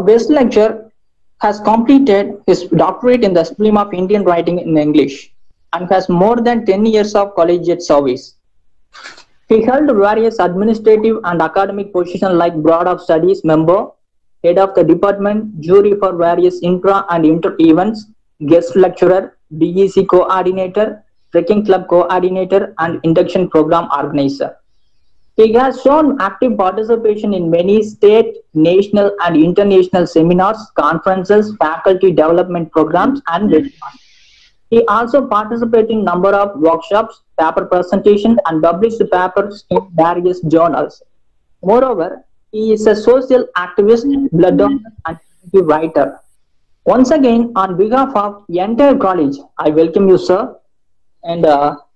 Our guest lecturer has completed his doctorate in the stream of Indian writing in English and has more than 10 years of collegiate service. He held various administrative and academic positions like Board of Studies member, head of the department, jury for various intra and inter events, guest lecturer, BEC coordinator, trekking club coordinator, and induction program organizer. He has shown active participation in many state, national, and international seminars, conferences, faculty development programs, and webinars. He also participated in a number of workshops, paper presentations, and published papers in various journals. Moreover, he is a social activist, blood donor, and writer. Once again, on behalf of the entire college, I welcome you, sir. And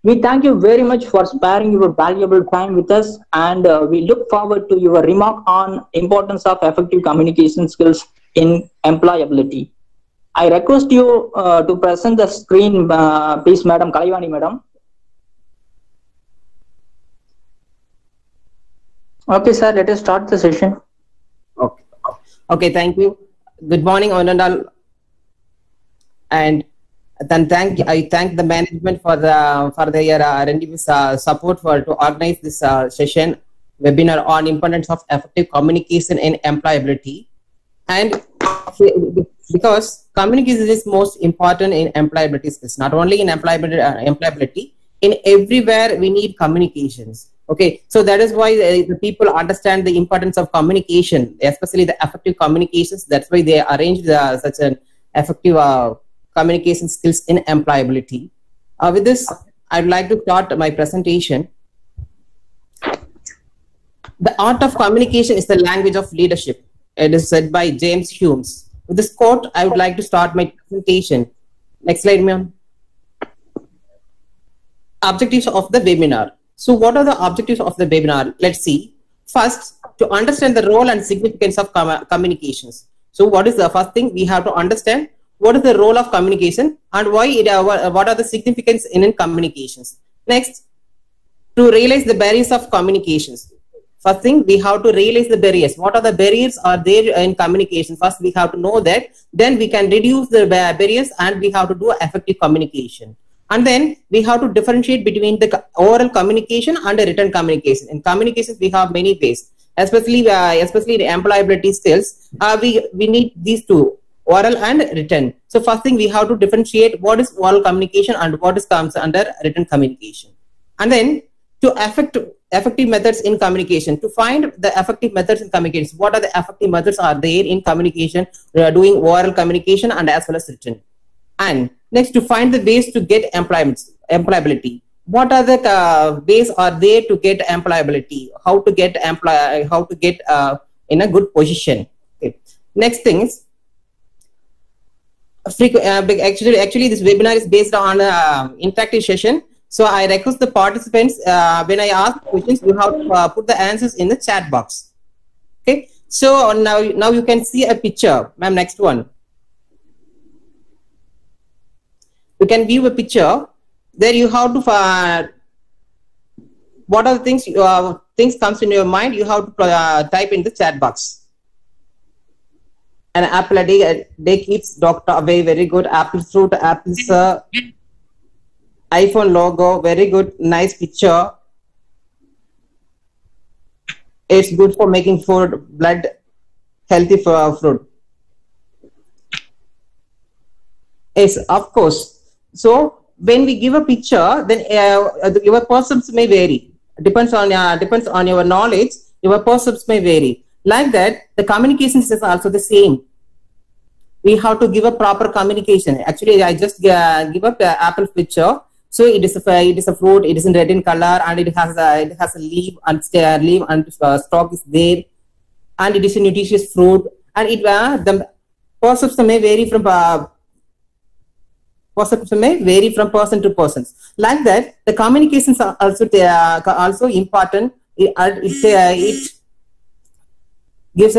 we thank you very much for sparing your valuable time with us. And we look forward to your remark on importance of effective communication skills in employability. I request you to present the screen, please, Madam Kalaivani, Madam. Okay, sir, let us start the session. Okay, thank you. Good morning, Onandal. And then I thank the management for their support to organize this session webinar on importance of effective communication in employability. And because communication is most important in employability skills, not only in employability, in everywhere we need communications. Okay, so that is why the people understand the importance of communication, especially the effective communications. That's why they arranged such an effective communication skills in employability. With this, I'd like to start my presentation. The art of communication is the language of leadership. It is said by James Hume. With this quote, I would like to start my presentation. Next slide, ma'am. Objectives of the webinar. So what are the objectives of the webinar? Let's see. First, to understand the role and significance of communications. So what is the first thing? We have to understand what is the role of communication and why what are the significance in communications. Next, to realize the barriers of communications. First thing, we have to realize the barriers. What are the barriers are there in communication? First, we have to know that. Then we can reduce the barriers and we have to do effective communication. And then we have to differentiate between the oral communication and the written communication. In communications, we have many ways, especially the employability skills. We need these two, oral and written. So first thing, we have to differentiate what is oral communication and what comes under written communication. And then to effective methods in communication, to find the effective methods in communication. What are the effective methods are there in communication? We are doing oral communication and as well as written. And next, to find the ways to get employability. What are the ways are there to get employability? How to get in a good position. Okay. Next thing is actually this webinar is based on interactive session. So I request the participants when I ask questions, you have to put the answers in the chat box. Okay. So now you can see a picture, ma'am. Next one. You can view a picture. There you have to what are the things comes in your mind. You have to type in the chat box. An apple a day keeps doctor away. Very good. Apple fruit, apples. iPhone logo. Very good. Nice picture. It's good for making food. Blood, healthy for fruit. Yes, of course. So when we give a picture, then your perceptions may vary. Depends on your knowledge. Your perceptions may vary. Like that, the communications is also the same. We have to give a proper communication. Actually, I just give up the apple picture. So it is a fruit. It is in red in color, and it has a leaf and stalk is there, and it is a nutritious fruit. And the perception may vary from person to person. Like that, the communications are also important. It gives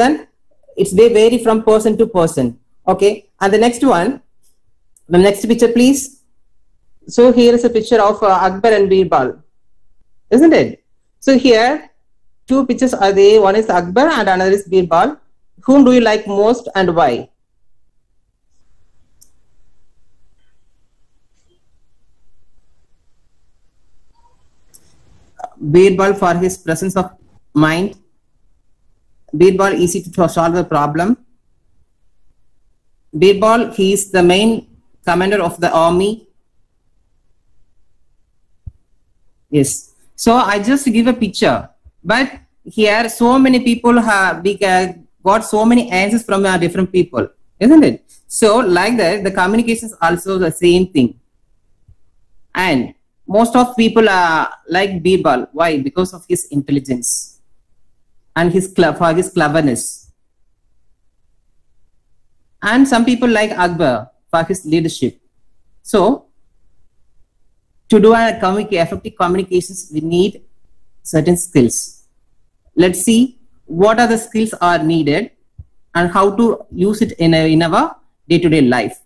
it's they vary from person to person. Okay, and the next one, the next picture, please. So here is a picture of Akbar and Birbal, isn't it? So here, two pictures are there. One is Akbar and another is Birbal. Whom do you like most and why? Birbal for his presence of mind. Birbal easy to solve the problem. Birbal, he is the main commander of the army. Yes. So I just give a picture, but here so many people have got so many answers from different people, isn't it? So like that, the communication is also the same thing. And most of people are like Birbal. Why? Because of his intelligence and his cleverness. And some people like Akbar for his leadership. So to do effective communications, we need certain skills. Let's see what are the skills are needed and how to use it in our day-to-day life.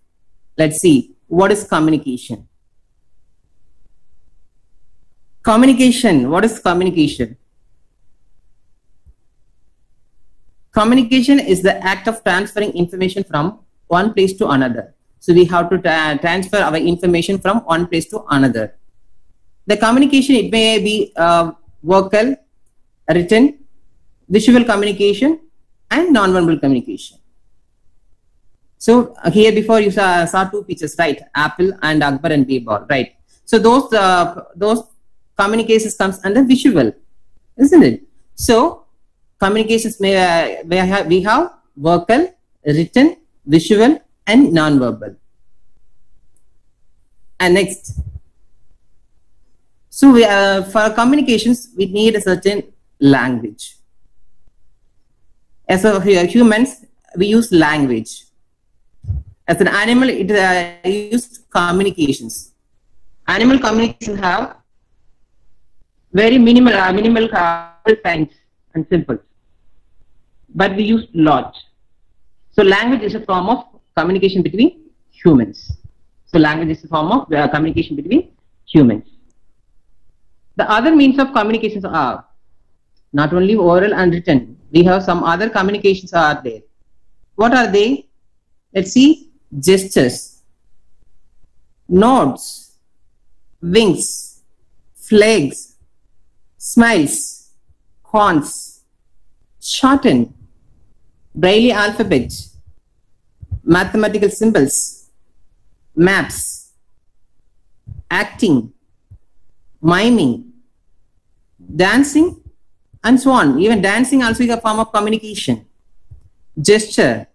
Let's see what is communication. Communication. What is communication? Communication is the act of transferring information from one place to another. So we have to transfer our information from one place to another. The communication, it may be vocal, written, visual communication, and non-verbal communication. So here before you saw two pictures, right? Apple and Akbar and Birbal, right? So those communications comes under visual, isn't it? So communications we have vocal, written, visual, and non-verbal. And next, so for communications we need a certain language. As a humans, we use language. As an animal, it uses communications. Animal communication have very minimal kinds and symbols, but we use lot. So language is a form of communication between humans. So language is a form of communication between humans. The other means of communications are not only oral and written. We have some other communications are there. What are they? Let's see. Gestures, nods, winks, flags, smiles, horns, shorten, Braille alphabet, mathematical symbols, maps, acting, miming, dancing, and so on. Even dancing also is a form of communication. Gesture,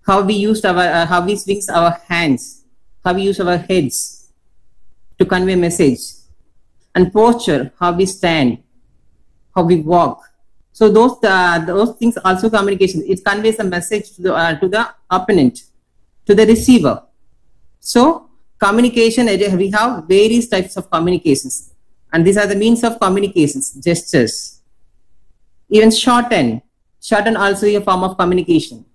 how we use how we swing our hands, how we use our heads to convey message, and posture, how we stand, how we walk. So those things also communication. It conveys a message to the opponent, to the receiver. So communication, we have various types of communications, and these are the means of communications. Gestures, even shorten also is a form of communication.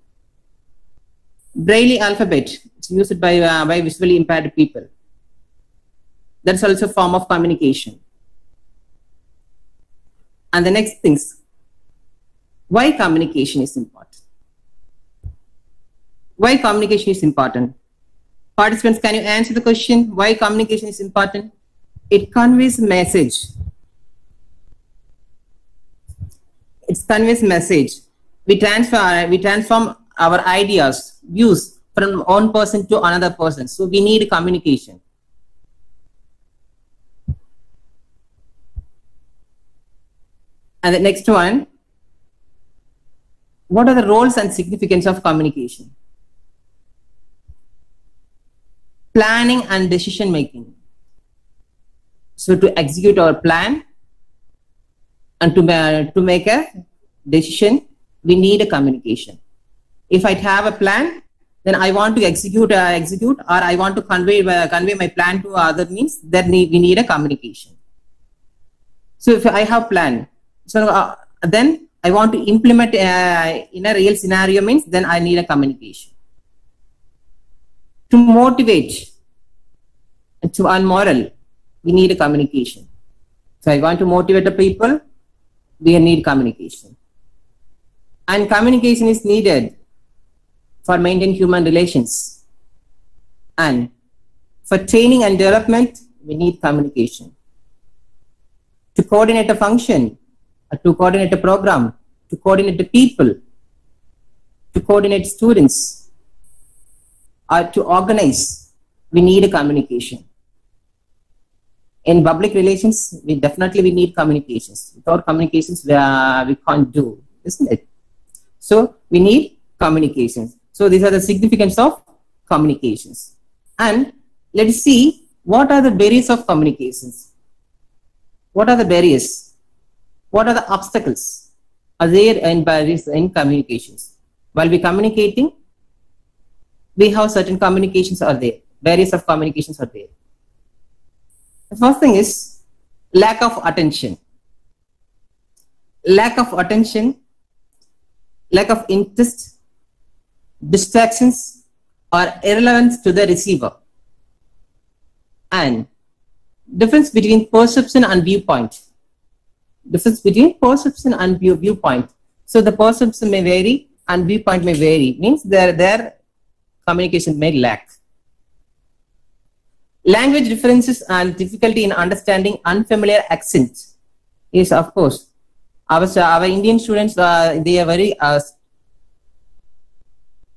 Braille alphabet, it's used by visually impaired people. That's also a form of communication. And the next things, why communication is important? Why communication is important? Participants, can you answer the question? Why communication is important? It conveys message. It conveys message. We transform our ideas, views from one person to another person. So we need communication. And the next one, what are the roles and significance of communication? Planning and decision making. So to execute our plan and to make a decision, we need a communication. If I have a plan, then I want to execute, or I want to convey my plan to other means, then we need a communication. So if I have plan, so then I want to implement in a real scenario means, then I need a communication. To motivate, to earn moral, we need a communication. So I want to motivate the people, we need communication. And communication is needed for maintaining human relations. And for training and development, we need communication. To coordinate a function, to coordinate a program, to coordinate the people, to coordinate students, or to organize, we need a communication. In public relations, we need communications. Without communications, we can't do, isn't it? So we need communications. So these are the significance of communications. And let's see what are the barriers of communications. What are the barriers? What are the obstacles are there and barriers in communications? While we're communicating, we have certain communications are there. Barriers of communications are there. The first thing is lack of attention. Lack of attention, lack of interest, distractions, or irrelevance to the receiver. And difference between perception and viewpoint. Difference between perception and viewpoint. So the perception may vary and viewpoint may vary. Means their communication may lack. Language differences and difficulty in understanding unfamiliar accents is, of course, our Indian students, they are very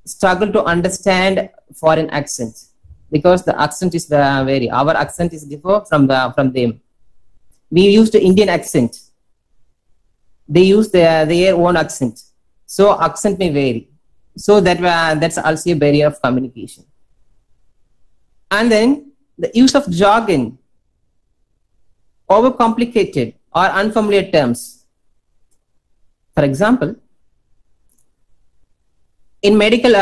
struggle to understand foreign accents because the accent is vary. Our accent is different from them. We use the Indian accent. They use their own accent. So accent may vary. So that's also a barrier of communication. And then the use of jargon, overcomplicated or unfamiliar terms. For example, in medical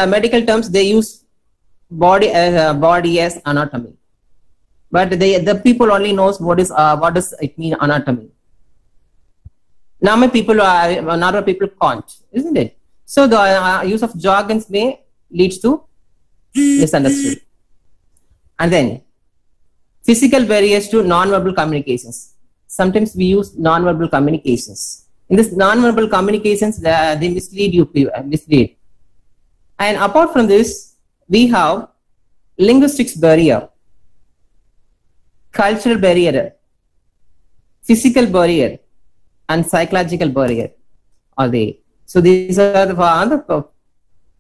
terms, they use body as anatomy, but the people only knows what does it mean anatomy. Normal people can't, isn't it? So the use of jargons may leads to misunderstood. And then physical barriers to non-verbal communications. Sometimes we use non-verbal communications. In this non-verbal communications, they mislead. And apart from this, we have linguistics barrier, cultural barrier, physical barrier, and psychological barrier are there. So these are the other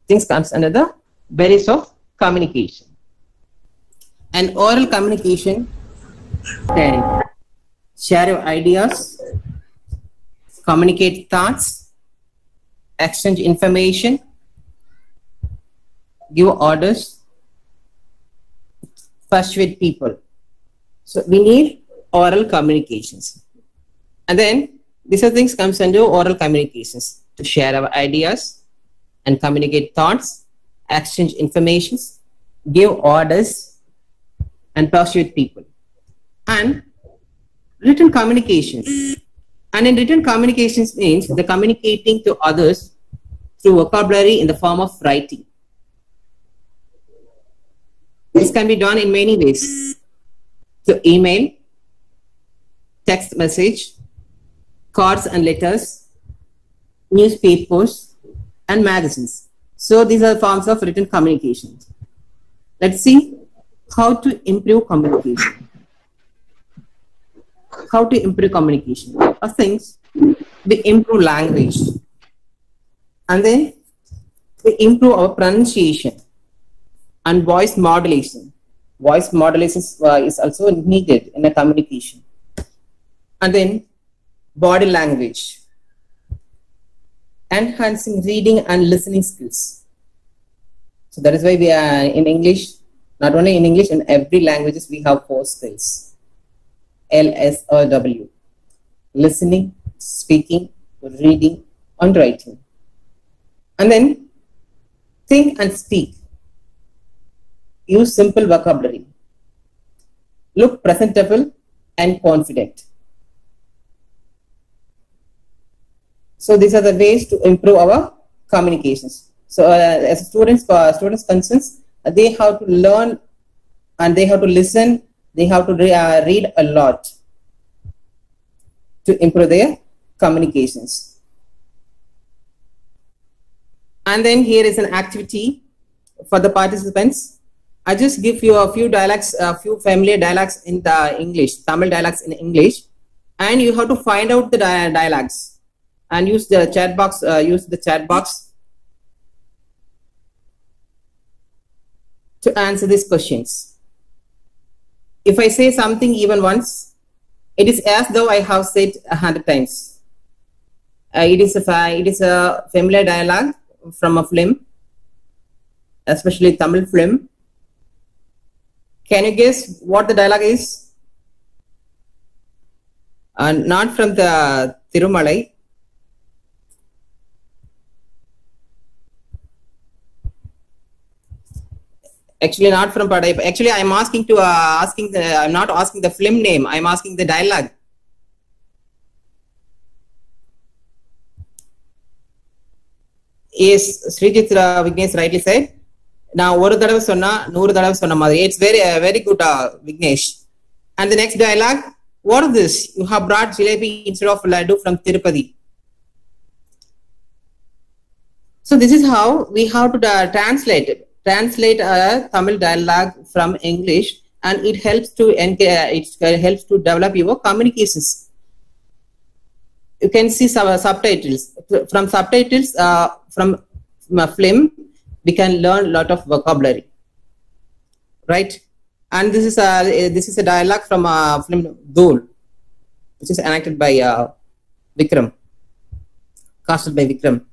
things comes under the barriers of communication. And oral communication can share your ideas, communicate thoughts, exchange information, give orders, persuade people. So we need oral communications. And then these are things comes under oral communications: to share our ideas and communicate thoughts, exchange informations, give orders, and persuade people. And written communications. And in written communications means the communicating to others through vocabulary in the form of writing. This can be done in many ways: through email, text message, cards and letters, newspapers, and magazines. So these are forms of written communication. Let's see how to improve communication. How to improve communication? First things, we improve language, and then we improve our pronunciation and voice modulation. Voice modulation is also needed in a communication. And then body language, enhancing reading and listening skills. So that is why we are in English, not only in English, in every languages we have 4 skills: LSRW: listening, speaking, reading, and writing. And then think and speak. Use simple vocabulary. Look presentable and confident. So these are the ways to improve our communications. So as students concerns, they have to learn and they have to listen. They have to read a lot to improve their communications. And then here is an activity for the participants. I just give you a few dialects, a few familiar dialects in the English, Tamil dialects in English, and you have to find out the dialects and use the chat box. To answer these questions. If I say something even once, it is as though I have said 100 times. It is a familiar dialogue from a film, especially Tamil film. Can you guess what the dialogue is? Not from the Thirumalai. Actually, not from Padai. Actually, I'm I'm not asking the film name. I'm asking the dialogue. Yes, Srijit Vignesh rightly said. Now, oru thadava sonna, nooru thadava sonna madri. It's very good, Vignesh. And the next dialogue, what is this? You have brought jalebi instead of laddu from Tirupati. So this is how we have to translate a Tamil dialogue from English, and it helps to develop your communications. You can see some subtitles. From subtitles from a film, we can learn a lot of vocabulary, right? And this is a dialogue from a film Dhool, which is enacted by Vikram, casted by Vikram.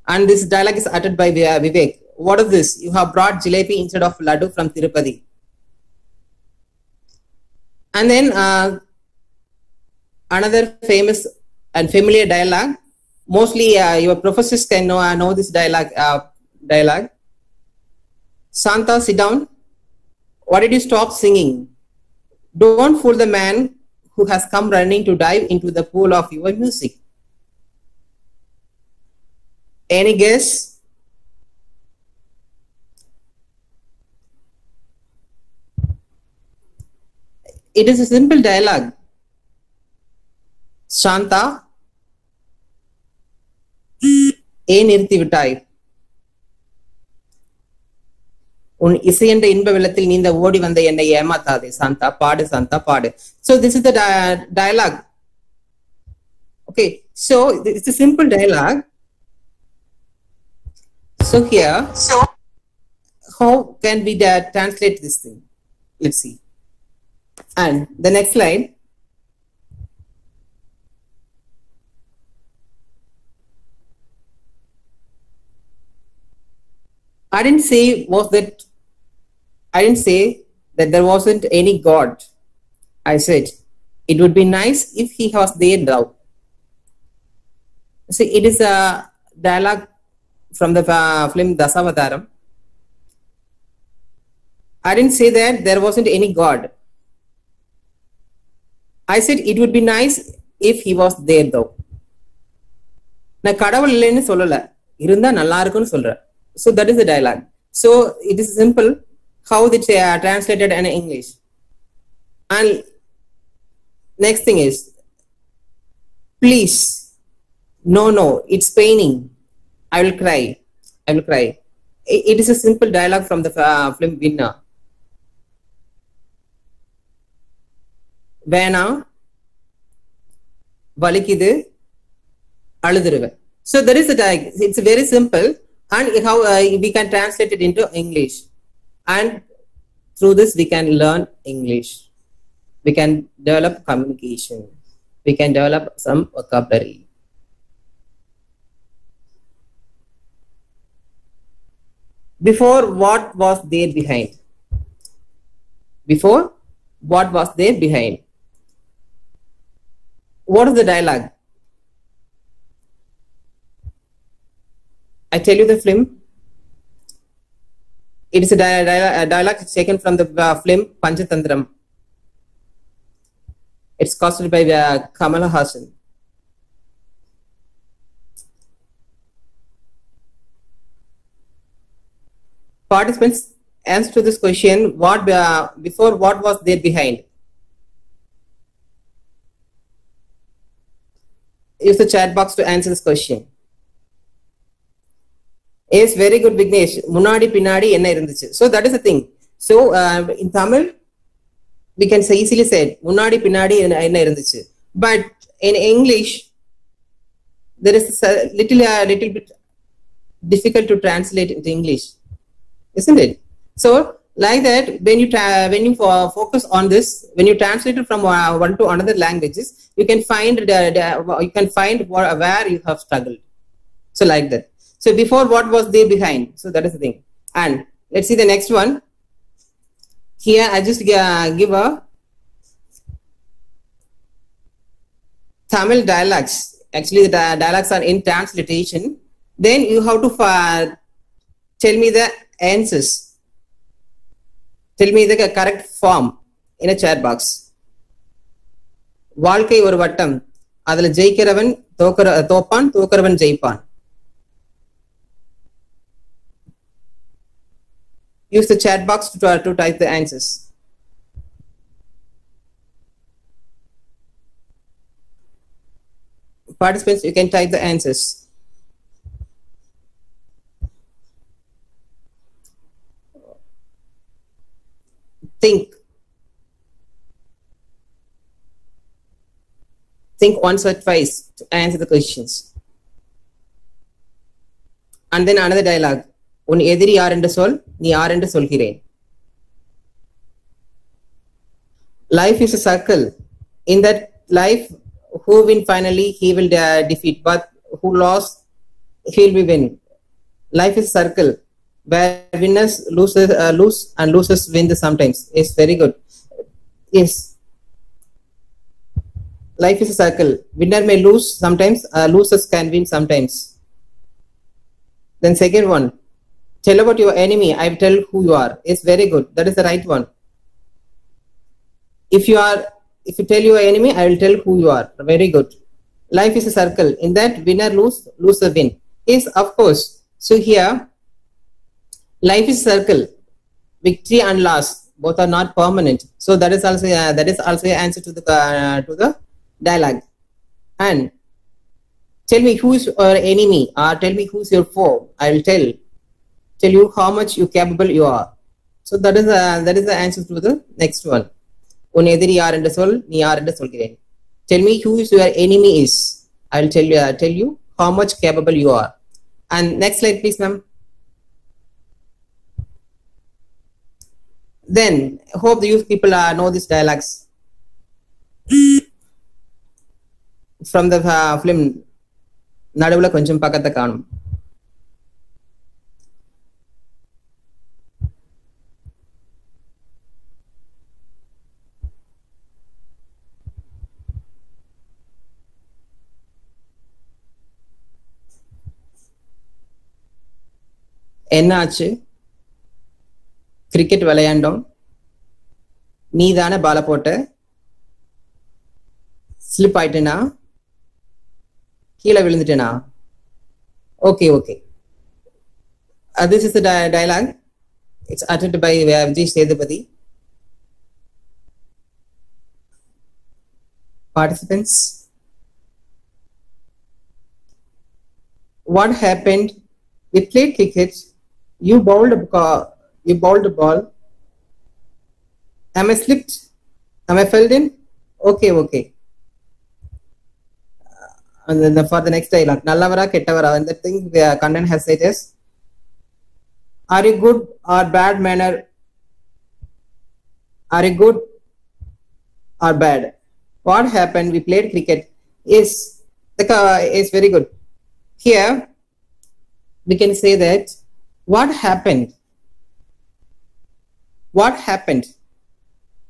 And this dialogue is uttered by Vivek. What is this? You have brought jalebi instead of laddu from Tirupati. And then another famous and familiar dialogue. Mostly your professors can know this dialogue. Santa, sit down. Why did you stop singing? Don't fool the man who has come running to dive into the pool of your music. Any guess? It is a simple dialogue. Shanta, nirthi vittai. Un isayenda inba vellathil neenda odi vanda ennai ஏமாத்தாதே Santa, paadu Santa, paadu. So this is the dialogue. Okay, so it's a simple dialogue. So here, how can we translate this thing? Let's see. And the next slide. I didn't say that there wasn't any God. I said it would be nice if he was there now. See, it is a dialogue from the film Dasavataram. I didn't say that there wasn't any God. I said it would be nice if he was there though. Na kadavul illennu sollala, irundha nalla irukonu solra. So that is the dialogue. So it is simple how it's translated in English. And next thing is, please, no, it's paining. I will cry. It is a simple dialogue from the film Vinna. Vena, Valikide, Aluduruve. So there is a dialogue. It's very simple, and how we can translate it into English. And through this, we can learn English. We can develop communication. We can develop some vocabulary. Before, what was there behind? Before, what was there behind? What is the dialogue? I tell you the film. It is a dialogue taken from the film Panchatantram. It's casted by Kamala Hassan. Participants, answer to this question: what before, what was there behind? Use the chat box to answer this question. Yes, very good, Vignesh. Munadi pinadi enna irundhuchu. So that is the thing. So in Tamil, we can say easily said munadi pinadi enna irundhuchu. But in English, there is a little bit difficult to translate into English, isn't it? So like that, when you focus on this, when you translate it from one to another languages, you can find where you have struggled. So like that. So before, what was there behind? So that is the thing. And let's see the next one. Here I just give a Tamil dialects. Actually, the dialects are in transliteration. Then you have to tell me the answers. Tell me the correct form in a chat box. வாழ்க்கை ஒரு வட்டம், அதுல ஜெயிக்கிறவன் தோப்பான், தோக்கிறவன் ஜெயிப்பான். Use the chat box to type the answers. Participants, you can type the answers. Think once or twice to answer the questions. And then another dialogue. உன் எதிரி யார் என்று சொல், நீ யார் என்று சொல்கிறேன். Life is a circle. In that life, who win finally, he will defeat, but who lost, he will be win. Life is a circle where winners lose and losers win sometimes. It's very good. Yes. Life is a circle. Winner may lose sometimes, losers can win sometimes. Then second one. Tell about your enemy, I will tell who you are. It's very good. That is the right one. If you tell your enemy, I will tell who you are. Very good. Life is a circle. In that, winner lose, loser win. Yes, of course. So here, life is a circle. Victory and loss both are not permanent. So that is also an answer to the dialogue. And tell me who is your enemy, or tell me who is your foe. I will tell you how much you capable you are. So that is the answer to the next one. உன் எதிரி யார் என்று சொல், நீ யார் என்று சொல்கிறேன். Tell me who is your enemy is. I will tell you how much capable you are. And next slide, please, ma'am. Then hope the youth people know these dialogues from the film. நடுவுல கொஞ்சம் பக்கத்தை காணும். என்ன ஆச்சு? Cricket விளையாண்டோம், நீ தானே பால போட்ட, ஸ்லிப் ஆயிட்டேனா, கீழே விழுந்துட்டேனா? Okay. This is the dialogue. It's uttered by Vijay Sethupathi. Participants, what happened? We played cricket. You bowled a ball. Am I slipped? Am I fell in? Okay. And then for the next dialogue, Nallavara Kettavara, and the thing the content has said is, are you good or bad manner? Are you good or bad? What happened? We played cricket. Is very good. Here we can say that what happened?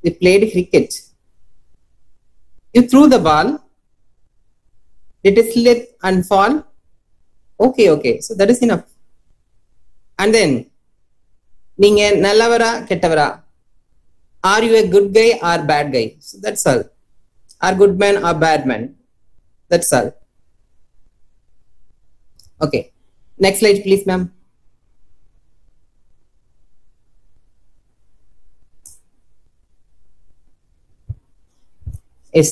We played cricket. You threw the ball. Did it slip and fall? Okay. So that is enough. And then, நீங்க நல்லவரா கெட்டவரா? Are you a good guy or bad guy? So that's all. Are good man or bad man? That's all. Okay. Next slide, please, ma'am. Yes.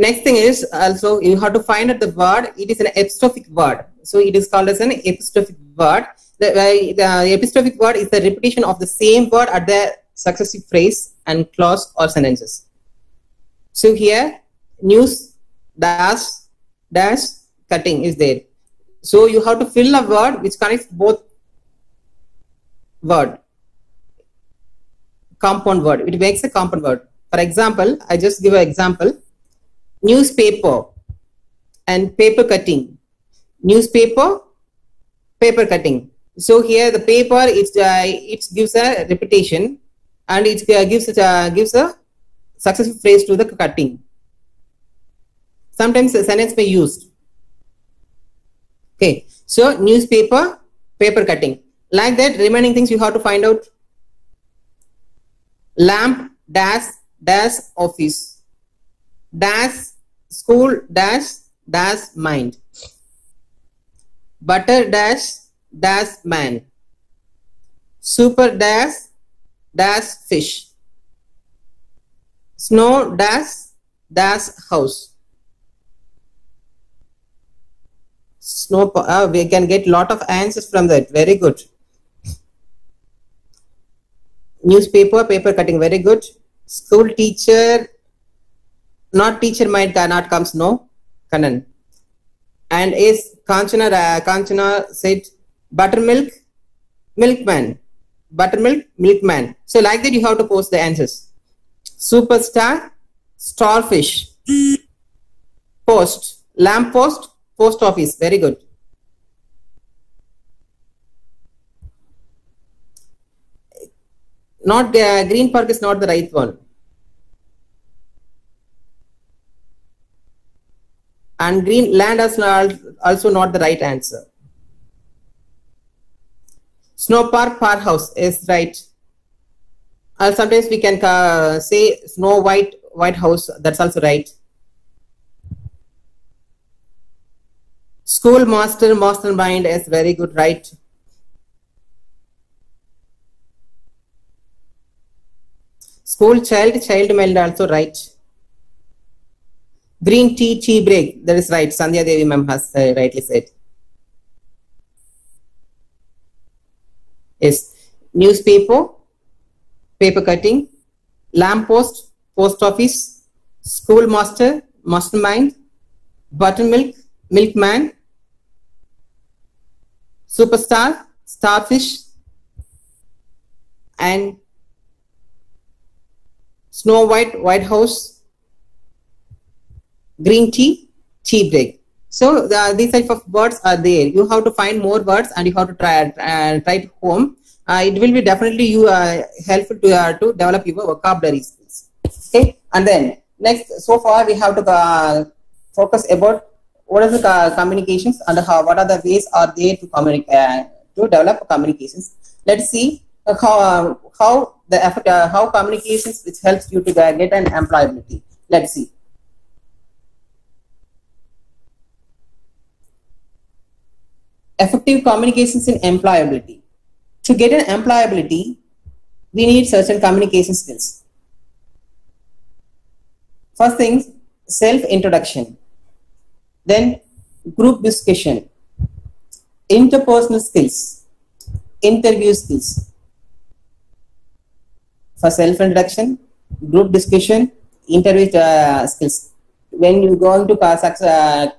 Next thing is also you have to find out the word. It is an epistrophic word. So it is called as an epistrophic word. The epistrophic word is the repetition of the same word at the successive phrase and clause or sentences. So here, news dash cutting is there. So you have to fill a word which connects both word, compound word. It makes a compound word. For example, I just give an example: newspaper and paper cutting. Newspaper, paper cutting. So here the paper, it gives a repetition, and it gives a successive phrase to the cutting. Sometimes the sentence may be used. Okay, so newspaper, paper cutting. Like that, remaining things you have to find out. Lamp dash office, dash school dash mind, butter dash man, super dash fish, snow dash house. Snow, we can get lot of answers from that. Very good. Newspaper, paper cutting. Very good. School teacher, not teacher might not comes. No, Kanan. And is Kanchana said buttermilk, milkman, buttermilk, milkman. So like that you have to post the answers. Superstar, starfish, post, lamp post, post office. Very good. Not Green Park is not the right one. And green land is also not the right answer. Snow park, park house is right. Sometimes we can say Snow White house. That's also right. School master, mastermind is very good, right? School child, child mild also right. Green tea break, that is right. Sandhya Devi ma'am has rightly said. Yes. Newspaper, paper cutting, lamp post, post office, school master, mastermind, buttermilk, milkman, superstar, starfish, and Snow White house, green tea break. So these type of words are there. You have to find more words and you have to try it home. It will be definitely helpful to develop your vocabulary skills. Okay, and then next, so far we have to focus about what is the communications and what are the ways are there to communicate to develop communications. Let's see how the effect, how communications which helps you to get an employability. Let's see. Effective communications in employability. To get an employability, we need certain communication skills. First thing, self-introduction. Then group discussion, interpersonal skills, interview skills. For self-introduction, group discussion, interview skills. When you're going to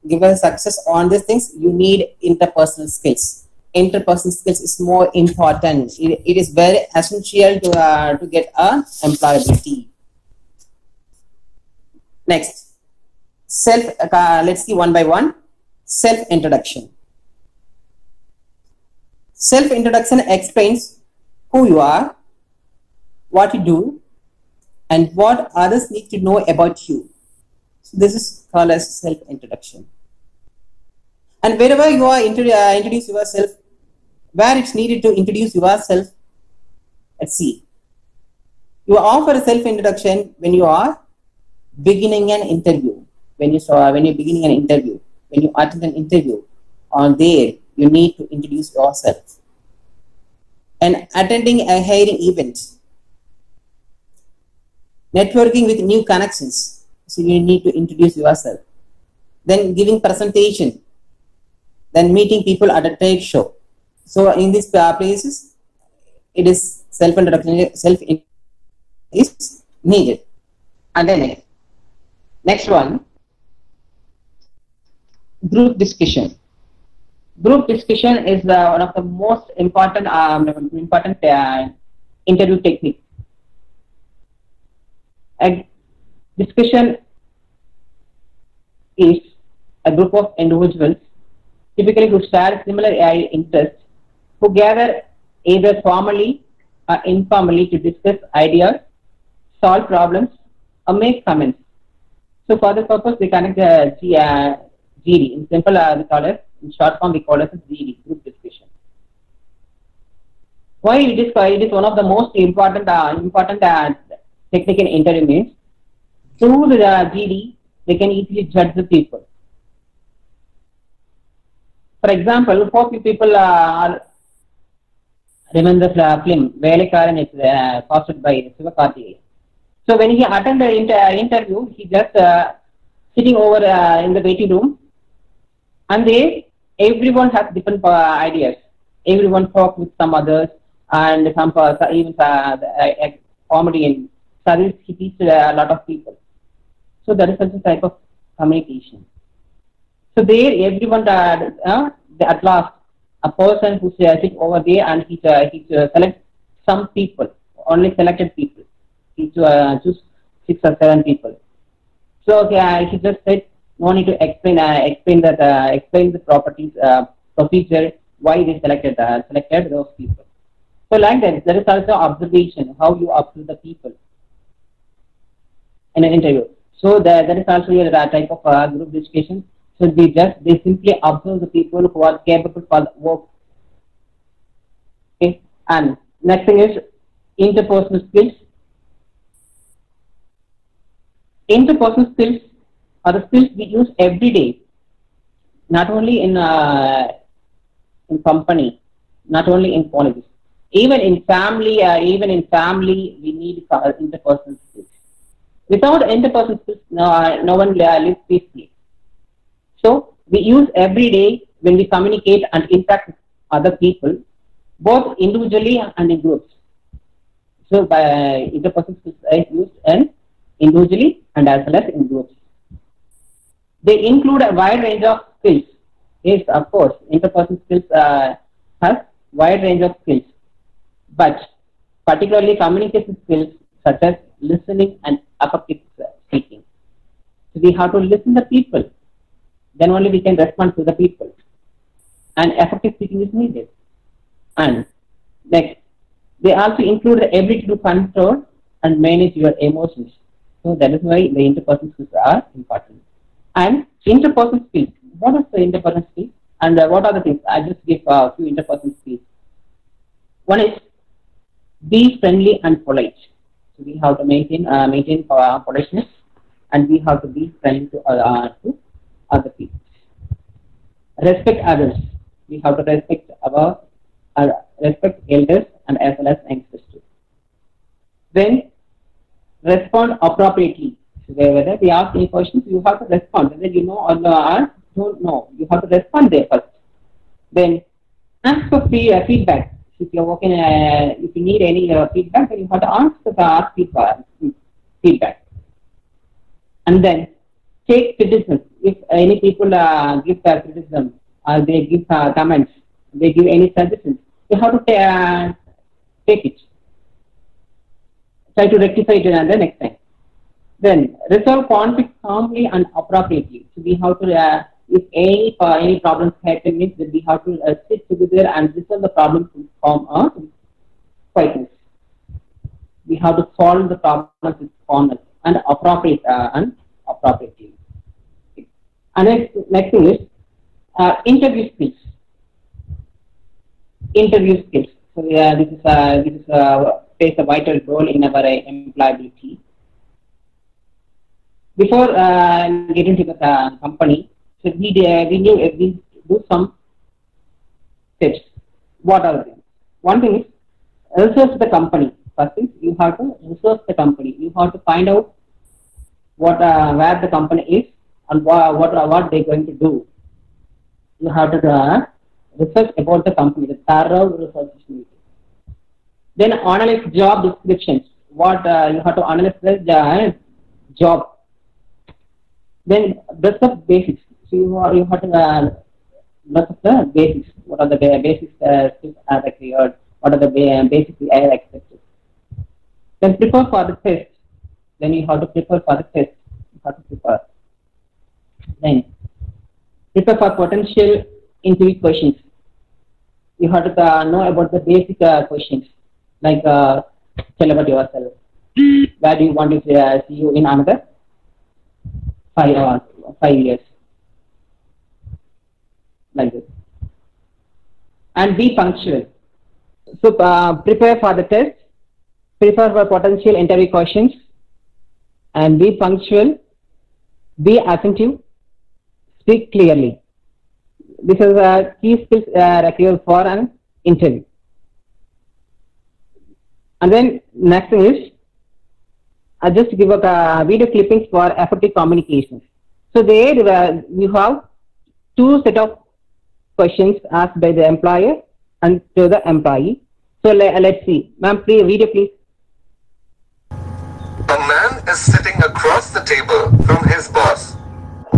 give a success on these things, you need interpersonal skills. Interpersonal skills is more important. It is very essential to get a employability. Next, let's see one by one. Self-introduction. Self-introduction explains who you are, what you do, and what others need to know about you. So this is called as self-introduction. And wherever you are introduce yourself, where it's needed to introduce yourself, let's see. You offer a self-introduction when you are beginning an interview. When you're beginning an interview, when you attend an interview, on there you need to introduce yourself. And attending a hiring event, networking with new connections, so you need to introduce yourself. Then giving presentation, then meeting people at a trade show, So in these places, it is self-introduction is needed. And then next one, group discussion. Group discussion is one of the most important interview technique. A discussion is a group of individuals, typically who share similar interests, who gather either formally or informally to discuss ideas, solve problems, or make comments. So for this purpose, we connect GD. In simple, we call it, in short form, we call it GD, group discussion. Why it is one of the most important technique in interview means, through the GD, they can easily judge the people. For example, 4 people are remember the film Velikaran is hosted by Sivakarthikeyan. So when he attended the interview, he just sitting over in the waiting room, and everyone has different ideas. Everyone talks with some others, and some even comedy and service. He teaches a lot of people. So that is such a type of communication. So there, everyone at last, a person who sits over there and he selects some people, only selected people. He choose 6 or 7 people. So he just said, no need to explain the properties, procedure, why they selected those people. So like that, there is also observation, how you observe the people in an interview. So there is also a type of group discussion. So they simply observe the people who are capable for the work. Okay. And next thing is interpersonal skills. Interpersonal skills are the skills we use every day, not only in company, not only in colleges, even in family. We need interpersonal skills. Without interpersonal skills, no one lives peacefully. So we use every day when we communicate and interact with other people, both individually and in groups. So by interpersonal skills are used individually and as well as in groups. They include a wide range of skills. Yes, of course, interpersonal skills has wide range of skills, but particularly communication skills such as listening and effective speaking. So we have to listen to people. Then only we can respond to the people. And effective speaking is needed. And next, they also include the ability to control and manage your emotions. So that is why the interpersonal skills are important. And interpersonal skills. What is the interpersonal skills? And what are the things? I just give a few interpersonal skills. One is be friendly and polite. So we have to maintain politeness, and we have to be friendly to other people. Respect others. We have to respect respect elders and as well as youngsters too. Then respond appropriately. So whether they ask any questions, you have to respond. Whether you know or don't know, you have to respond there first. Then ask for feedback. If you're working, if you need any feedback, then you have to ask feedback. And then take criticism. If any people give criticism or they give comments, they give any suggestions, you have to take it. Try to rectify it the next time. Then resolve conflict calmly and appropriately. So we have to, if any problems happen, means that we have to sit together and resolve the problem to form quietness. We have to solve the problems with calmness and appropriately. And next thing is interview skills. Interview skills. So this plays a vital role in our employability. Before getting to the company, so we do some steps. What are they? One thing is research the company. First thing, you have to research the company. You have to find out where the company is and what they're going to do. You have to research about the company, the thorough research is needed. Then analyze job descriptions. What you have to analyze the job. Then breadth of basics. So you have to breadth of the basics. What are the basics skills are required? What are the basics are expected? Then prepare for the test. Then you have to prepare for the test. You have to prepare. Then prepare for potential interview questions. You have to know about the basic questions, like tell about yourself. Where do you want to see you in another 5 years? Like this. And be punctual. So prepare for the test, prepare for potential interview questions, and be punctual, be attentive, speak clearly. This is a key skills required for an interview. And then next thing is, I just give a video clippings for effective communications. So there you have two set of questions asked by the employer and to the employee. So let's see. Ma'am, please, video please. A man is sitting across the table from his boss.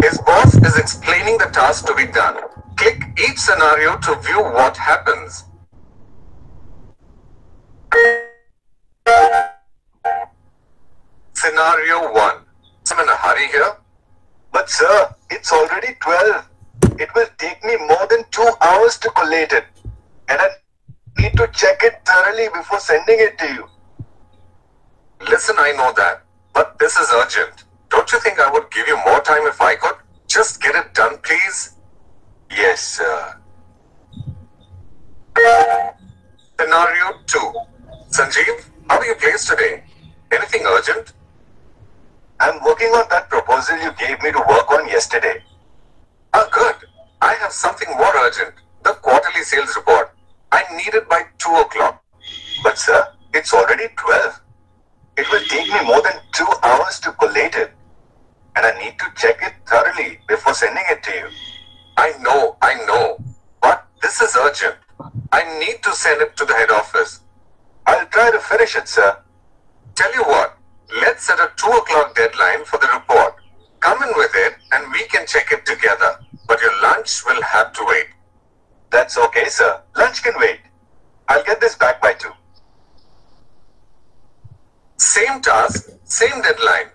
His boss is explaining the task to be done. Click each scenario to view what happens. Scenario 1. I'm in a hurry here. But sir, it's already 12. It will take me more than 2 hours to collate it. And I need to check it thoroughly before sending it to you. Listen, I know that, but this is urgent. Don't you think I would give you more time if I could? Just get it done, please. Yes, sir. Scenario 2. Sanjeev, how are you placed today? Anything urgent? I'm working on that proposal you gave me to work on yesterday. Ah, good. I have something more urgent. The quarterly sales report. I need it by 2 o'clock. But sir, it's already 12. It will take me more than 2 hours to collate it. And I need to check it thoroughly before sending it to you. I know. But this is urgent. I need to send it to the head office. I'll try to finish it, sir. Tell you what, let's set a 2 o'clock deadline for the report. Come in with it and we can check it together. But your lunch will have to wait. That's okay, sir. Lunch can wait. I'll get this back by 2. Same task, same deadline.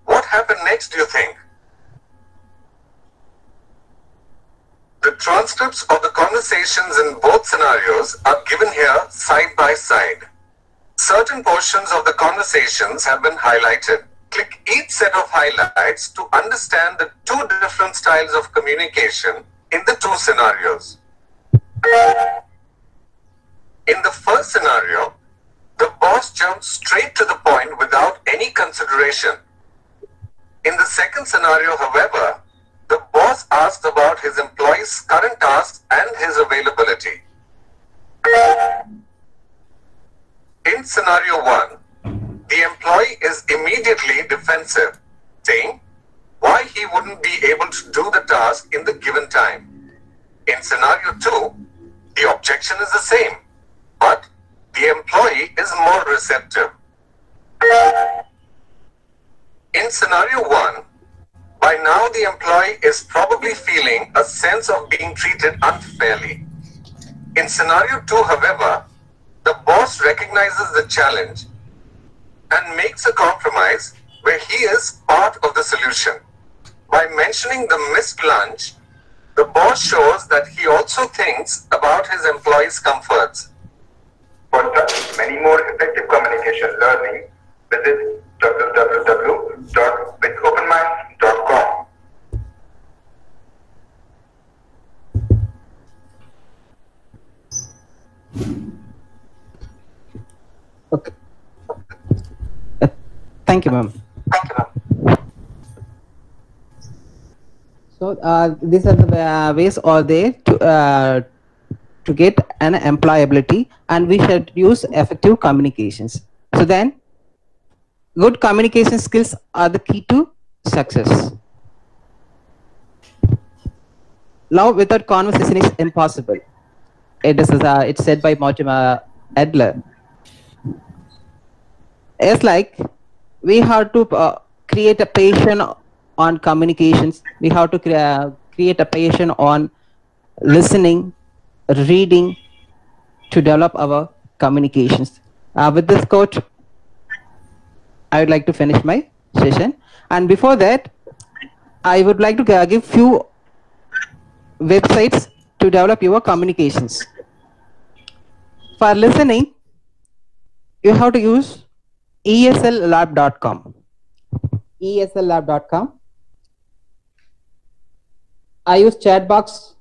What happened next, do you think? The transcripts of the conversations in both scenarios are given here side by side. Certain portions of the conversations have been highlighted. Click each set of highlights to understand the two different styles of communication in the two scenarios. In the first scenario, the boss jumps straight to the point without any consideration. In the second scenario, however, the boss asks about his employee's current tasks and his availability. In scenario 1, the employee is immediately defensive, saying why he wouldn't be able to do the task in the given time. In scenario 2, the objection is the same, but the employee is more receptive. In scenario 1, by now the employee is probably feeling a sense of being treated unfairly. In scenario 2, however, the boss recognizes the challenge and makes a compromise where he is part of the solution. By mentioning the missed lunch, the boss shows that he also thinks about his employees' comforts. For many more effective communication learning, visit www.withopenminds.com. Okay. Thank you, ma'am. So these are the ways are there to get an employability, and we should use effective communications. So then, good communication skills are the key to success. Love without conversation is impossible. It's said by Mortimer Adler. It's like we have to create a passion on communications. We have to create a passion on listening, reading, to develop our communications. With this quote, I would like to finish my session. And before that, I would like to give few websites to develop your communications. For listening, you have to use eslab.com. eslab.com. I use Chatbox.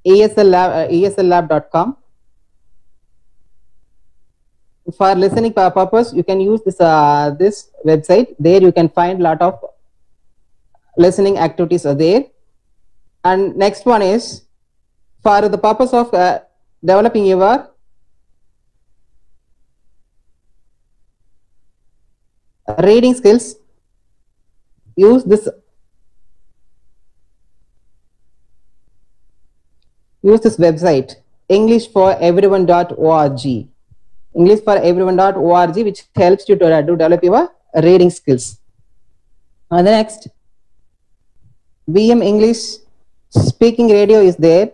eslab.com. For listening purpose, you can use this this website. There you can find a lot of listening activities are there. And next one is for the purpose of developing your reading skills. Use this website, englishforeveryone.org. englishforeveryone.org, which helps you to develop your reading skills. The next, VM English Speaking Radio is there.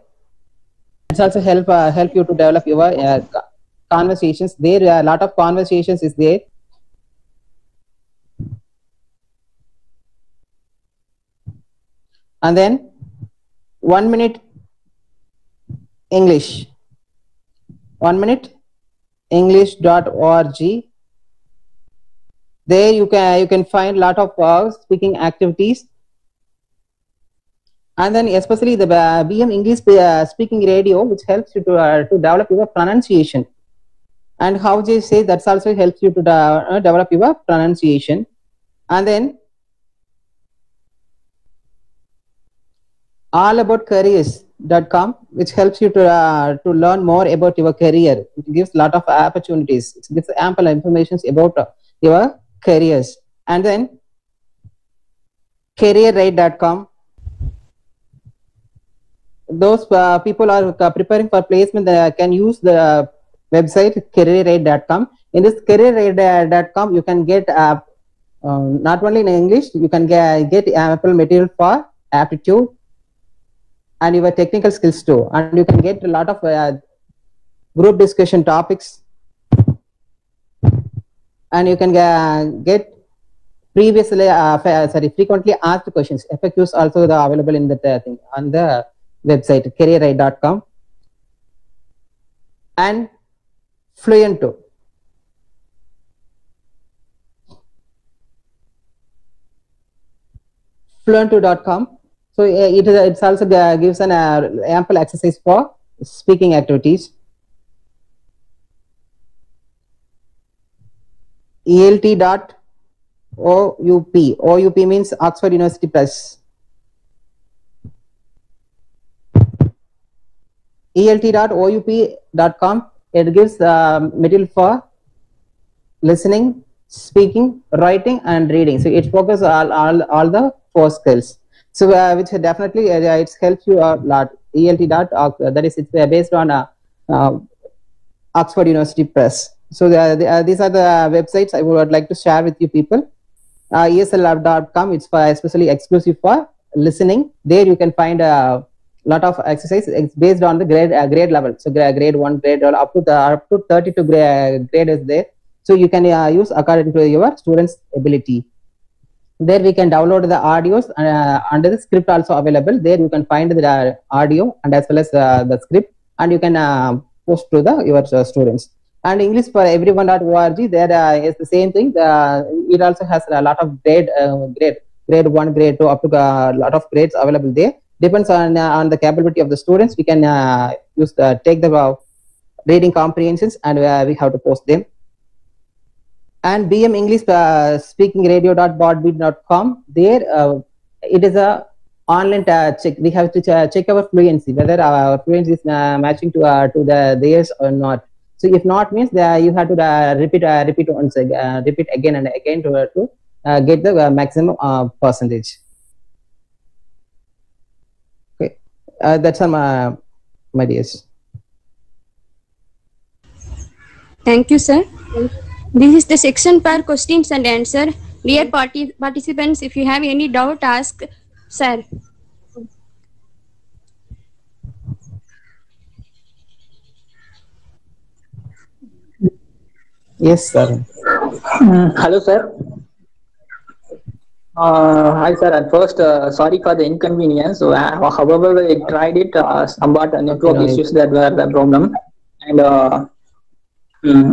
It's also help you to develop your conversations. There are a lot of conversations is there. And then 1 minute English. 1 minute english.org. There you can find a lot of speaking activities. And then especially the VM English Speaking Radio, which helps you to develop your pronunciation. And how they say that also helps you to develop your pronunciation. And then allaboutcareers.com, which helps you to learn more about your career. It gives a lot of opportunities. It gives ample information about your careers. And then careerrate.com. Those people are preparing for placement, can use the website careerrate.com. In this careerrate.com, you can get not only in English, you can get ample material for aptitude and your technical skills too. And you can get a lot of group discussion topics. And you can get frequently asked questions. FAQs also available in that thing on the website careerrate.com. And Fluento. Fluento.com. So it also gives an ample exercise for speaking activities. ELT.oup. OUP means Oxford University Press. ELT.oup.com. It gives material for listening, speaking, writing, and reading. So it focuses all the 4 skills. So which definitely it helps you a lot. That is, it's based on Oxford University Press. So these are the websites I would like to share with you people. eslab.com, it's for especially exclusive for listening. There you can find a lot of exercise. It's based on the grade level. So grade 1, grade level, up to 32 grade is there. So you can use according to your students' ability. There we can download the audios under the script also available. There you can find the audio and as well as the script, and you can post to your students. And English for everyone.org, there is the same thing. It also has a lot of grade 1, grade 2, up to a lot of grades available there. Depends on the capability of the students. We can take the reading comprehensions and we have to post them. And BM English Speaking Radio.podbean.com. There it is a online check. We have to check our fluency, whether our fluency is matching to theirs or not. So if not means you have to repeat once repeat again and again to get the maximum percentage. Okay, that's my dears. Thank you, sir. This is the section per questions and answer. Dear participants, if you have any doubt, ask sir. Yes, sir. Hello, sir. Hi, sir. At first, sorry for the inconvenience. So, however, I tried it. Somewhat network issues that were the problem. And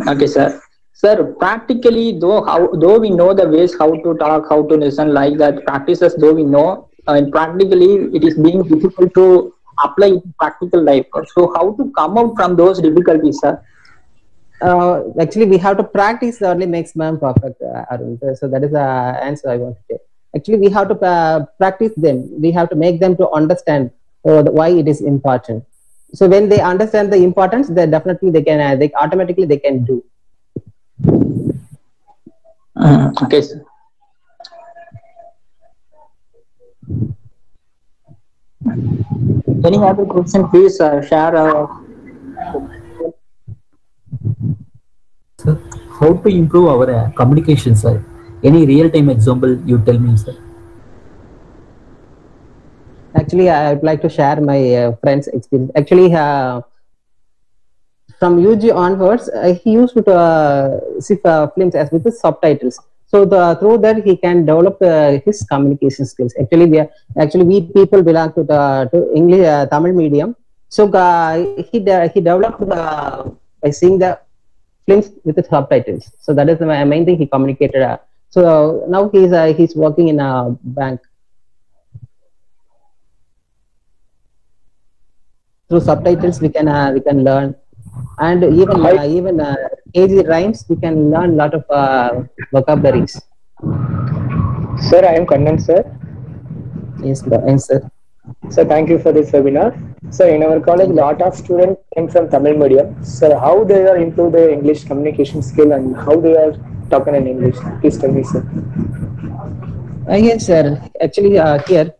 okay, sir. Sir, practically, though we know the ways how to talk, how to listen, like that practices, though we know, and practically it is being difficult to apply in practical life. So, how to come out from those difficulties, sir? Actually, we have to practice only makes man perfect, Arun. So that is the answer I want to say. Actually, we have to practice them. We have to make them to understand why it is important. So when they understand the importance, then definitely they can. They automatically they can do. Okay, sir. Any other question, please share. Sir, how to improve our communication, sir? Any real-time example you tell me, sir? Actually, I would like to share my friend's experience. Actually, from UG onwards, he used to see films as with the subtitles. So through that he can develop his communication skills. Actually, we people belong to English Tamil medium. So he developed by seeing the films with the subtitles. So that is the main thing he communicated. So now he's working in a bank. Through subtitles we can learn, and even easy rhymes we can learn a lot of vocabularies. Sir, I am Kannan, sir. Yes, sir. So thank you for this webinar. So in our college, lot of students came from Tamil medium. So how they are improve their English communication skill and how they are talking in English? Please tell me, sir. Yes, sir. Actually, here,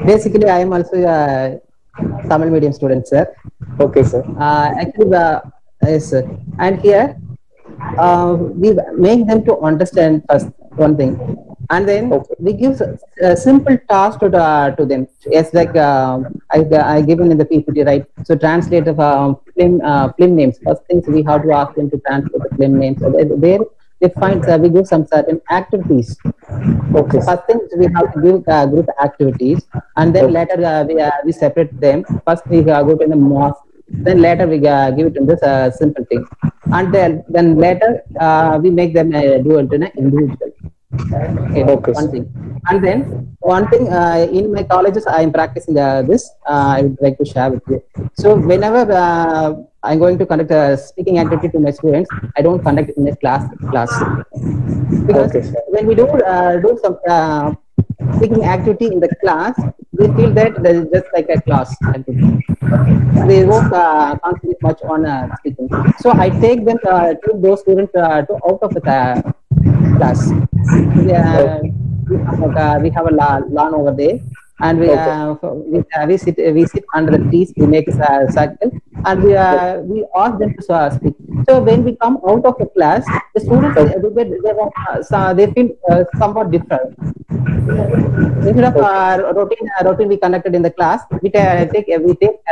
basically, I am also a Tamil medium student, sir. Okay, sir. Actually, yes, sir. And here, we make them to understand first one thing, and then we give a simple task to them. Yes, like I given in the PPT, right? So translate of film names. First things we have to ask them to translate the film names. So there they find we give some certain activities. Okay. So first things we have to give group activities, and then later we separate them. First we go to the mosque. Then later we give it in this simple thing, and then later we make them do it in an individual. Okay. One thing, and then one thing in my colleges I am practicing this. I would like to share with you. So whenever I'm going to conduct a speaking activity to my students, I don't conduct it in a class because when we do some speaking activity in the class, we feel that there is just like a class activity. They won't concentrate much on speaking. So I take them to those students to out of the class. We have a lawn over there, and we sit under the trees. We make a circle, and we ask them to speak. So when we come out of the class, the students they feel somewhat different. Instead of routine we conducted in the class, we take a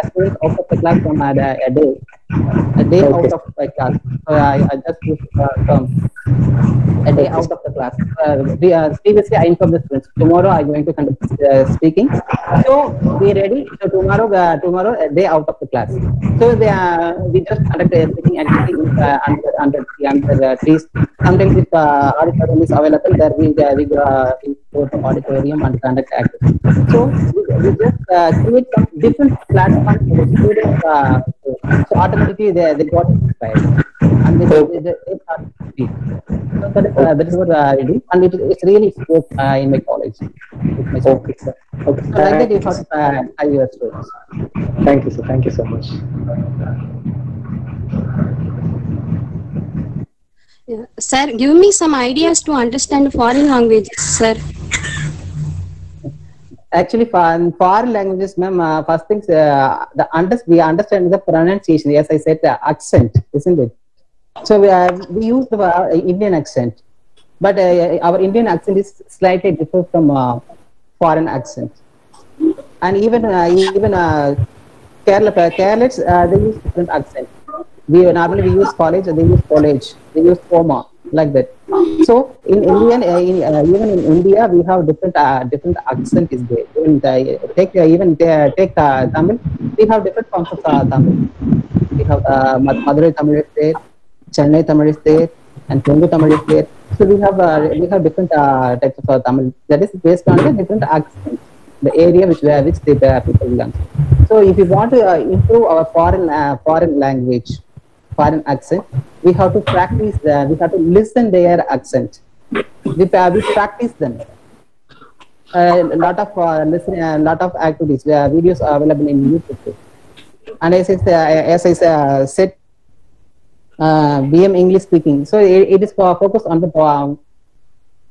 student out of the class from a day out of the class. So I just use term a day out of the class. Previously I informed the students tomorrow I'm going to conduct speaking. So be ready. So tomorrow a day out of the class. So we just conduct a speaking activity under trees. Sometimes if auditorium is available, there we go to auditorium and conduct activity. So we just create some different platforms for the students. So automatically they got inspired, and they start speak. So that is what I do, and it's really spoke in my college. Okay, sir. Okay. So like that, you have to have your students. Thank you, sir. Thank you so much. Yeah. Sir, give me some ideas to understand foreign languages, sir. Actually, in foreign languages, ma'am, first things, we understand the pronunciation. As I said, the accent, isn't it? So we use the Indian accent, but our Indian accent is slightly different from foreign accent. And even Kerala, they use different accent. We normally use college, they use college, they use coma, like that. So in Indian, even in India, we have different accent is there. Take Tamil, we have different forms of Tamil. We have Madurai Tamil is there, Chennai Tamil is there, and Telugu Tamil is there. So we have different types of Tamil. That is based on the different accents, the area which the people belong. So if you want to improve our foreign language, foreign accent, we have to practice. We have to listen their accent. We practice them. A lot of listening, a lot of activities. Videos are available in YouTube. And as I said, BM English speaking. So it is focused on the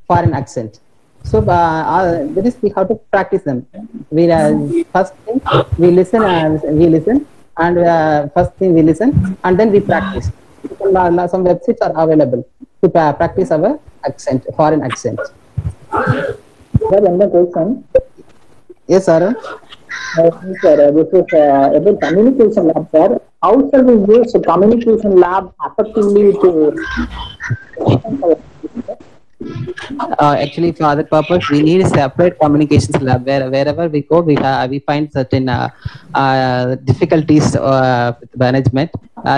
foreign accent. So that is we have to practice them. We first thing we listen, and first thing we listen, and then we practice. Some websites are available to practice our accent, foreign accent. Sir, one more question. Yes, sir. Sir, this is about communication lab, sir. How shall we use communication lab effectively to Actually, for that purpose, we need a separate communications lab. Wherever we go, we find certain difficulties with management.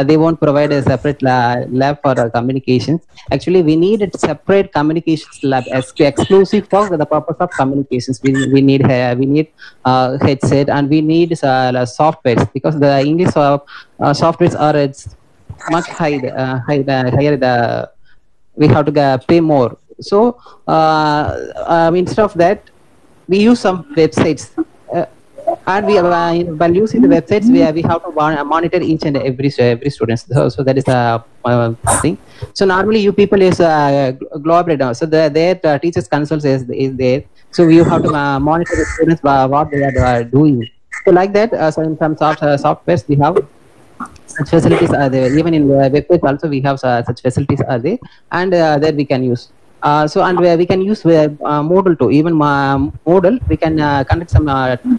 They won't provide a separate lab for communications. Actually, we need a separate communications lab exclusive for the purpose of communications. We need headset, and we need softwares, because the English softwares are much higher. We have to pay more. So instead of that, we use some websites, and by using the websites, we have to monitor each and every student. So that is the thing. So normally you people is global. So their teachers consult is there. So you have to monitor the students what they are doing. So like that. So in terms of softwares, we have such facilities are there. Even in websites also we have such facilities are there, and that we can use. And we can use Moodle too. Even Moodle, we can conduct some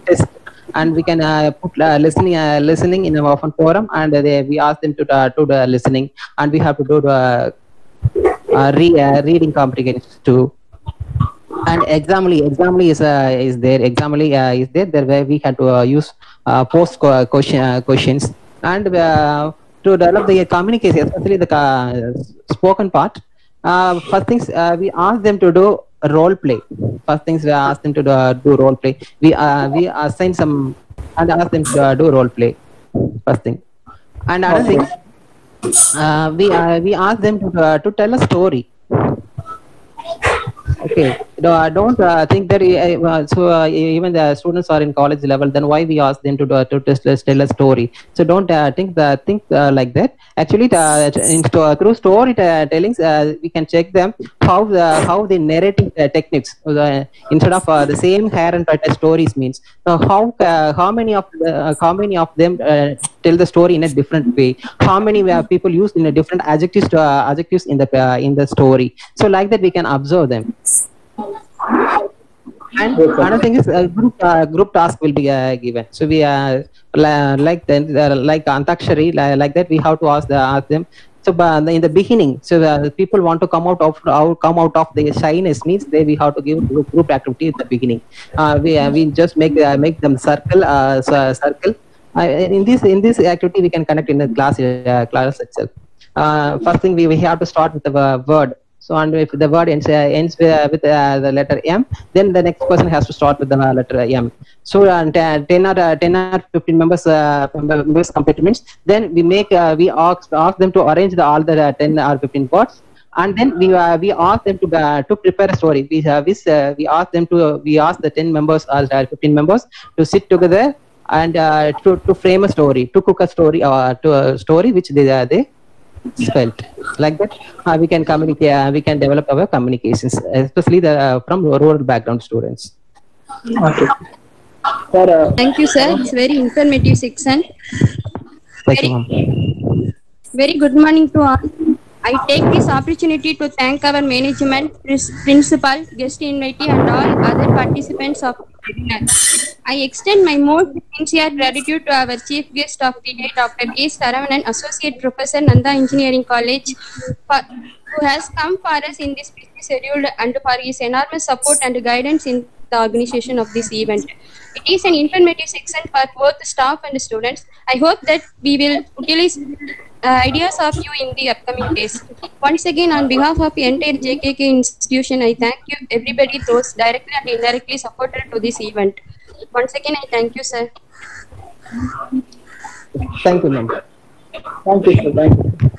tests, and we can put listening in an open forum, and we ask them to do the listening, and we have to do the reading comprehension too. And Examly is there. Examly is there where we have to use post questions, and to develop the communication, especially the spoken part. First things, we ask them to do role play. First things, we ask them to do role play. We assign some and ask them to do role play. First thing, and another thing, we ask them to tell a story. Okay, don't think that even the students are in college level, then why we ask them to tell a story? So don't think like that. Actually, through storytelling, we can check them how the narrative techniques instead of the same hair and tortoise stories means. So how many of them tell the story in a different way? How many people use in a different adjectives in the story? So like that we can observe them. And another thing is group task will be given. So we like Antakshari, like that we have to ask them. So in the beginning, so people want to come out of the shyness means we have to give group activity at the beginning. We just make them circle. In this activity we can connect in the class itself. First thing we have to start with the word. So, and if the word ends with the letter M, then the next person has to start with the letter M. So, 10 or 15 members compartments. Then we ask them to arrange all the 10 or 15 words, and then we asked them to prepare a story. We asked them we asked the 10 members or 15 members to sit together and to frame a story, to cook a story, to a story which they felt. Like that we can communicate, we can develop our communications, especially from rural background students. Okay. Thank you, sir. It's very informative section. Thank you, ma'am. Very good morning to all. I take this opportunity to thank our management, principal, guest invitee, and all other participants of the webinar. I extend my most sincere gratitude to our chief guest of the day, Dr. K. Saravanan, Associate Professor, Nanda Engineering College, who has come for us in this busy schedule and for his enormous support and guidance in the organization of this event. It is an informative section for both staff and students. I hope that we will utilize ideas of you in the upcoming days. Once again, on behalf of the entire JKK institution, I thank you, everybody, those directly and indirectly supported to this event. Once again, I thank you, sir. Thank you, ma'am. Thank you, sir. Thank you.